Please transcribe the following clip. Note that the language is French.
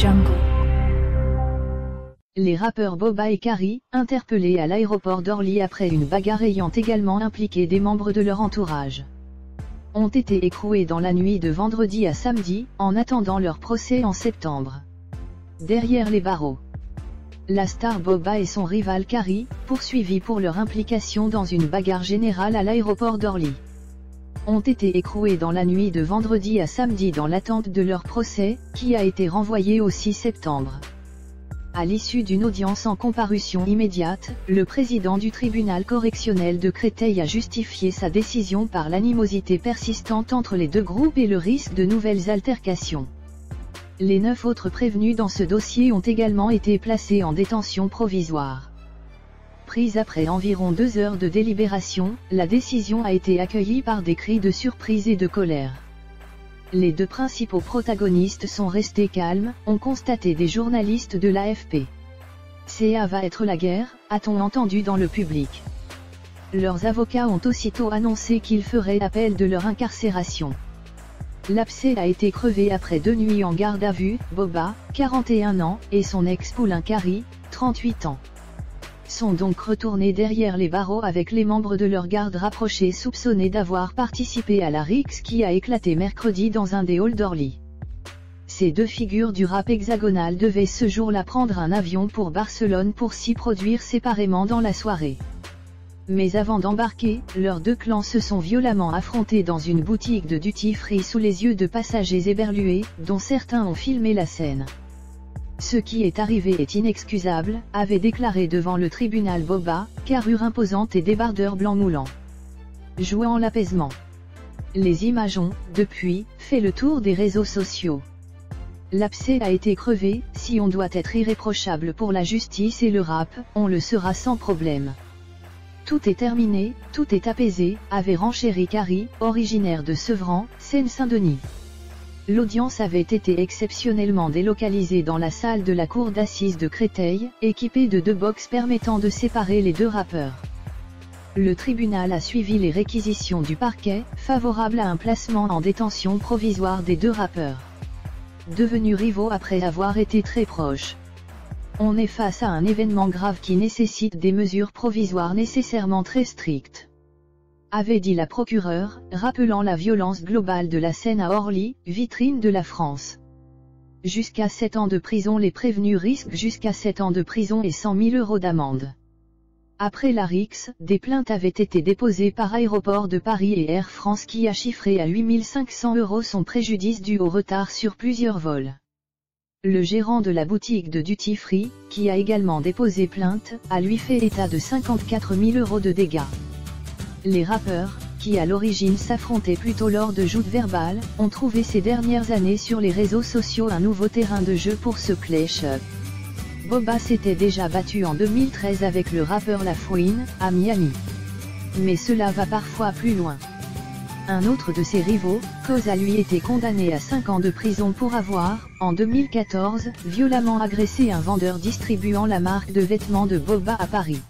Jungle. Les rappeurs Boba et Kari, interpellés à l'aéroport d'Orly après une bagarre ayant également impliqué des membres de leur entourage, ont été écroués dans la nuit de vendredi à samedi, en attendant leur procès en septembre. Derrière les barreaux, la star Boba et son rival Kari, poursuivis pour leur implication dans une bagarre générale à l'aéroport d'Orly, ont été écroués dans la nuit de vendredi à samedi dans l'attente de leur procès, qui a été renvoyé au 6 septembre. À l'issue d'une audience en comparution immédiate, le président du tribunal correctionnel de Créteil a justifié sa décision par l'animosité persistante entre les deux groupes et le risque de nouvelles altercations. Les 9 autres prévenus dans ce dossier ont également été placés en détention provisoire. Prise après environ 2 heures de délibération, la décision a été accueillie par des cris de surprise et de colère. Les deux principaux protagonistes sont restés calmes, ont constaté des journalistes de l'AFP. Ça va être la guerre, a-t-on entendu dans le public. Leurs avocats ont aussitôt annoncé qu'ils feraient appel de leur incarcération. L'abcès a été crevé après 2 nuits en garde à vue. Boba, 41 ans, et son ex-poulain Kari, 38 ans, sont donc retournés derrière les barreaux avec les membres de leur garde rapprochés soupçonnés d'avoir participé à la rixe qui a éclaté mercredi dans un des halls d'Orly. Ces deux figures du rap hexagonal devaient ce jour-là prendre un avion pour Barcelone pour s'y produire séparément dans la soirée. Mais avant d'embarquer, leurs deux clans se sont violemment affrontés dans une boutique de duty-free sous les yeux de passagers éberlués, dont certains ont filmé la scène. Ce qui est arrivé est inexcusable, avait déclaré devant le tribunal Boba, carrure imposante et débardeur blanc moulant, jouant l'apaisement. Les images ont, depuis, fait le tour des réseaux sociaux. L'abcès a été crevé, si on doit être irréprochable pour la justice et le rap, on le sera sans problème. Tout est terminé, tout est apaisé, avait renchéri Kari, originaire de Sevran, Seine-Saint-Denis. L'audience avait été exceptionnellement délocalisée dans la salle de la cour d'assises de Créteil, équipée de 2 box permettant de séparer les deux rappeurs. Le tribunal a suivi les réquisitions du parquet, favorable à un placement en détention provisoire des deux rappeurs, devenus rivaux après avoir été très proches. On est face à un événement grave qui nécessite des mesures provisoires nécessairement très strictes, avait dit la procureure, rappelant la violence globale de la scène à Orly, vitrine de la France. Jusqu'à 7 ans de prison. Les prévenus risquent jusqu'à 7 ans de prison et 100 000 € d'amende. Après la rixe, des plaintes avaient été déposées par Aéroports de Paris et Air France qui a chiffré à 8 500 € son préjudice dû au retard sur plusieurs vols. Le gérant de la boutique de Duty Free, qui a également déposé plainte, a lui fait état de 54 000 € de dégâts. Les rappeurs, qui à l'origine s'affrontaient plutôt lors de joutes verbales, ont trouvé ces dernières années sur les réseaux sociaux un nouveau terrain de jeu pour se clash-up. Boba s'était déjà battu en 2013 avec le rappeur La Fouine, à Miami. Mais cela va parfois plus loin. Un autre de ses rivaux, Cause, a lui été condamné à 5 ans de prison pour avoir, en 2014, violemment agressé un vendeur distribuant la marque de vêtements de Boba à Paris.